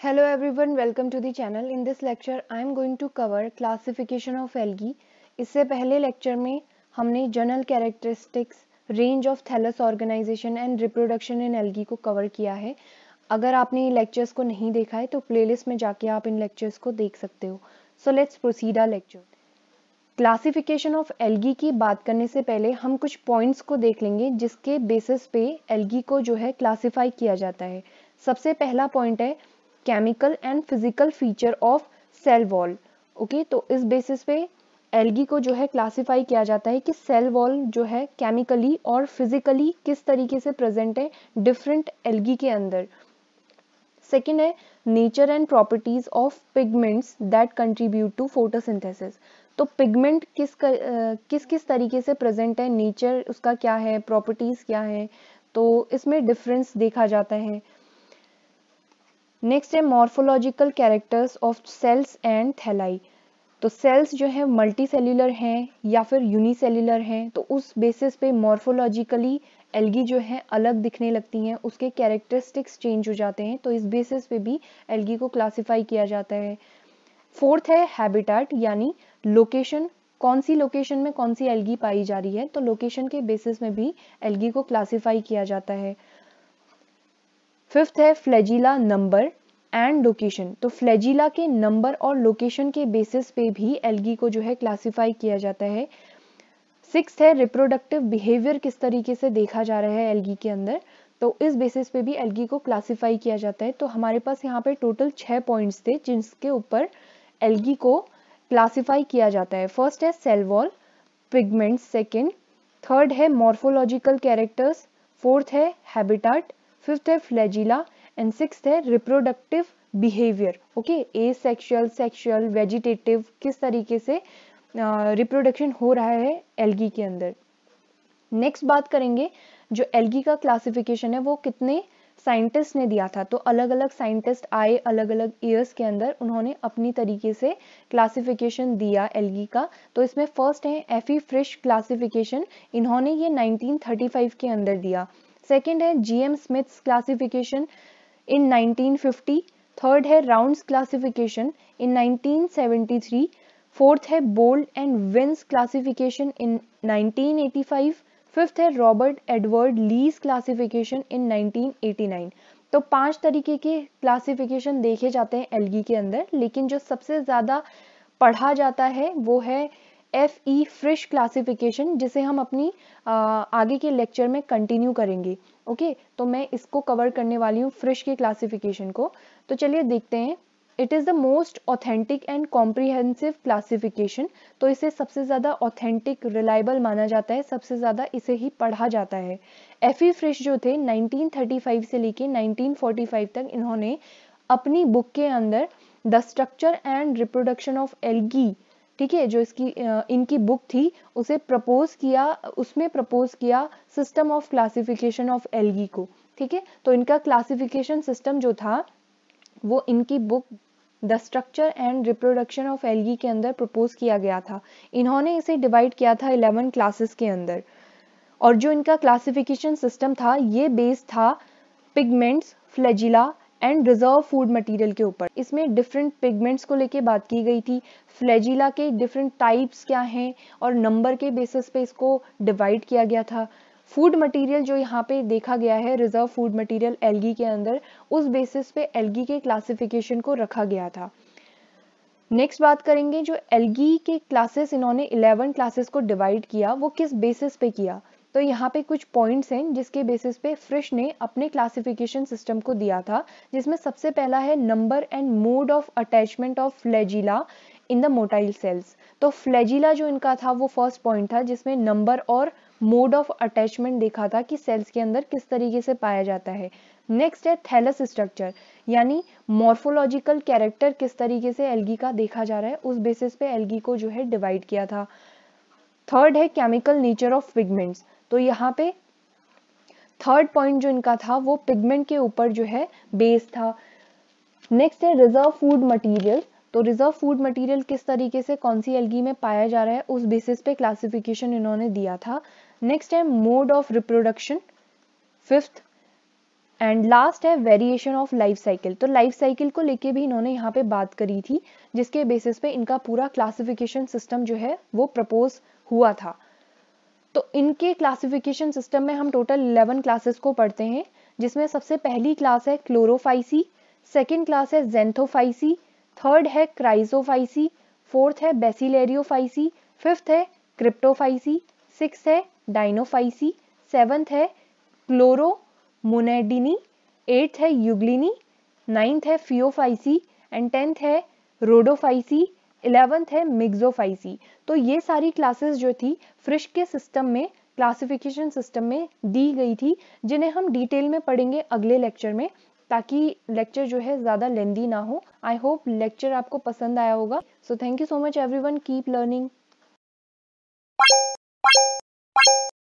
Hello everyone, welcome to the channel. In this lecture, I am going to cover classification of algae. इससे पहले lecture में हमने general characteristics, range of thallus organization and reproduction in algae को cover किया है. अगर आपने lectures को नहीं देखा है तो प्लेलिस्ट में जाके आप इन लेक्चर्स को देख सकते हो. So let's proceed our lecture. Classification of algae की बात करने से पहले हम कुछ पॉइंट्स को देख लेंगे जिसके बेसिस पे एल्गी को जो है क्लासिफाई किया जाता है. सबसे पहला पॉइंट है chemical and physical feature of cell wall. Okay, तो इस बेसिस पे एल्गी को जो है क्लासिफाई किया जाता है कि सेल वॉल जो है केमिकली और फिजिकली किस तरीके से प्रेजेंट है डिफरेंट एल्गी के अंदर. सेकेंड है nature and properties of pigments that contribute to photosynthesis. तो पिगमेंट किस तरीके से प्रेजेंट है, नेचर उसका क्या है, प्रॉपर्टीज क्या है, तो इसमें डिफरेंस देखा जाता है. नेक्स्ट है morphological characters of cells and thalli. तो सेल्स जो है मल्टी सेल्यूलर हैं या फिर यूनिसेल्यूलर हैं, तो उस बेसिस पे मॉर्फोलॉजिकली एल्गी जो है अलग दिखने लगती हैं, उसके कैरेक्टरिस्टिक्स चेंज हो जाते हैं, तो इस बेसिस पे भी एल्गी को क्लासिफाई किया जाता है. फोर्थ है हैबिटेट, यानी लोकेशन, कौन सी लोकेशन में कौन सी एल्गी पाई जा रही है, तो लोकेशन के बेसिस में भी एल्गी को क्लासिफाई किया जाता है. फिफ्थ है फ्लैजिला नंबर एंड लोकेशन. तो फ्लैजिला के नंबर और लोकेशन के बेसिस पे भी एल्गी को जो है क्लासिफाई किया जाता है. सिक्स्थ है रिप्रोडक्टिव बिहेवियर, किस तरीके से देखा जा रहा है एल्गी के अंदर, तो इस बेसिस पे भी एल्गी को क्लासिफाई किया जाता है. तो हमारे पास यहाँ पे टोटल 6 पॉइंट्स थे जिसके ऊपर एल्गी को क्लासिफाई किया जाता है. फर्स्ट है cell wall, pigment second, third है मॉर्फोलॉजिकल कैरेक्टर्स, फोर्थ है हैबिटेट, फिफ्थ है फ्लैजिला एंड सिक्स्थ है reproductive behaviour. Okay, asexual, sexual, vegetative, किस तरीके से रिप्रोडक्शन हो रहा है एल्गी के अंदर. नेक्स्ट बात करेंगे जो एल्गी का क्लासिफिकेशन है वो कितने साइंटिस्ट ने दिया था. तो अलग अलग साइंटिस्ट आए अलग अलग ईयर्स के अंदर, उन्होंने अपनी तरीके से क्लासिफिकेशन दिया एल्गी का. तो इसमें फर्स्ट है एफी फ्रिश क्लासिफिकेशन, इन्होंने ये 1935 के अंदर दिया. सेकेंड है G M Smith's classification in 1950. Third है राउंड्स क्लासिफिकेशन इन 1973. फोर्थ है Bold and Wynne's classification in 1985. Fifth है Robert Edward Lee's classification in 1989. तो 5 तरीके के क्लासिफिकेशन देखे जाते हैं एल्गी के अंदर, लेकिन जो सबसे ज़्यादा पढ़ा जाता है वो है FE फ्रिश क्लासिफिकेशन, जिसे हम अपनी आगे के लेक्चर में कंटिन्यू करेंगे. ओके, तो मैं इसको कवर करने वाली हूँ फ्रिश के क्लासिफिकेशन को. तो चलिए देखते हैं. It is the most authentic and comprehensive classification. तो इसे सबसे ज़्यादा ऑथेंटिक, रिलायबल माना जाता है, सबसे ज़्यादा इसे ही पढ़ा जाता है. FE फ्रिश जो थे 1935 से लेके 1945 तक इन्होंने अपनी बुक के अंदर the structure and reproduction of algae, ठीक है, जो इसकी इनकी बुक थी उसे प्रपोज किया, उसमें प्रपोज किया system of classification of algae को. ठीक है, तो इनका क्लासिफिकेशन सिस्टम जो था वो इनकी book the structure and reproduction of algae के अंदर प्रपोज किया गया था. इन्होंने इसे डिवाइड किया था 11 क्लासेस के अंदर, और जो इनका क्लासिफिकेशन सिस्टम था ये बेस था pigments, flagella and reserve food material के ऊपर. इसमें डिफरेंट पिगमेंट्स को लेके बात की गई थी, फ्लैजिला के डिफरेंट टाइप्स क्या हैं और नंबर के बेसिस पे इसको डिवाइड किया गया था. फूड मटेरियल जो यहाँ पे देखा गया है रिजर्व फूड मटेरियल एल्गी के अंदर, उस बेसिस पे एल्गी के क्लासिफिकेशन को रखा गया था. नेक्स्ट बात करेंगे जो एल्गी के क्लासेस इन्होंने 11 क्लासेस को डिवाइड किया, वो किस बेसिस पे किया. तो यहाँ पे कुछ पॉइंट्स हैं जिसके बेसिस पे फ्रिश ने अपने क्लासिफिकेशन सिस्टम को दिया था, जिसमें सबसे पहला है number and mode of attachment of flagella in the motile sales. तो फ्लैजिला जो इनका था वो फर्स्ट पॉइंट था जिसमें नंबर और मोड ऑफ अटैचमेंट देखा था कि सेल्स के अंदर किस तरीके से पाया जाता है. नेक्स्ट है थैलस स्ट्रक्चर, यानी मॉर्फोलॉजिकल कैरेक्टर किस तरीके से एल्गी का देखा जा रहा है, उस बेसिस पे एल्गी को जो है डिवाइड किया था. थर्ड है केमिकल नेचर ऑफ पिगमेंट्स. तो यहाँ पे थर्ड पॉइंट जो इनका था वो पिगमेंट के ऊपर जो है बेस था. नेक्स्ट है रिजर्व फूड मटेरियल. तो रिजर्व फूड मटेरियल किस तरीके से कौन सी एल्गी में पाया जा रहा है उस बेसिस पे क्लासिफिकेशन इन्होंने दिया था. नेक्स्ट है mode of reproduction fifth, and last है वेरिएशन ऑफ लाइफ साइकिल। तो लाइफ साइकिल को लेके भी इन्होंने यहाँ पे बात करी थी, जिसके बेसिस पे इनका पूरा क्लासिफिकेशन सिस्टम जो है वो प्रपोज हुआ था। तो इनके क्लासिफिकेशन सिस्टम में हम टोटल 11 क्लासेस को पढ़ते हैं, जिसमें सबसे पहली क्लास है क्लोरोफाइसी, सेकेंड क्लास है जेंथोफाइसी, थर्ड है क्राइजोफाइसी, फोर्थ है बेसिलेरियोफाइसी, फिफ्थ है क्रिप्टोफाइसी, सिक्स है डाइनोफाइसी, सेवंथ है क्लोरोमुनेडिनी, एट्थ है यूग्लिनी, नाइन्थ है फियोफाइसी एंड टेंथ है रोडोफाइसी, 11th है मिक्सोफाइसी। तो ये सारी क्लासेस जो थी फ्रिश के सिस्टम में, क्लासिफिकेशन सिस्टम में दी गई थी, जिन्हें हम डिटेल में पढ़ेंगे अगले लेक्चर में, ताकि लेक्चर जो है ज़्यादा लेंदी ना हो। आई होप लेक्चर आपको पसंद आया होगा। So thank you so much everyone, keep learning.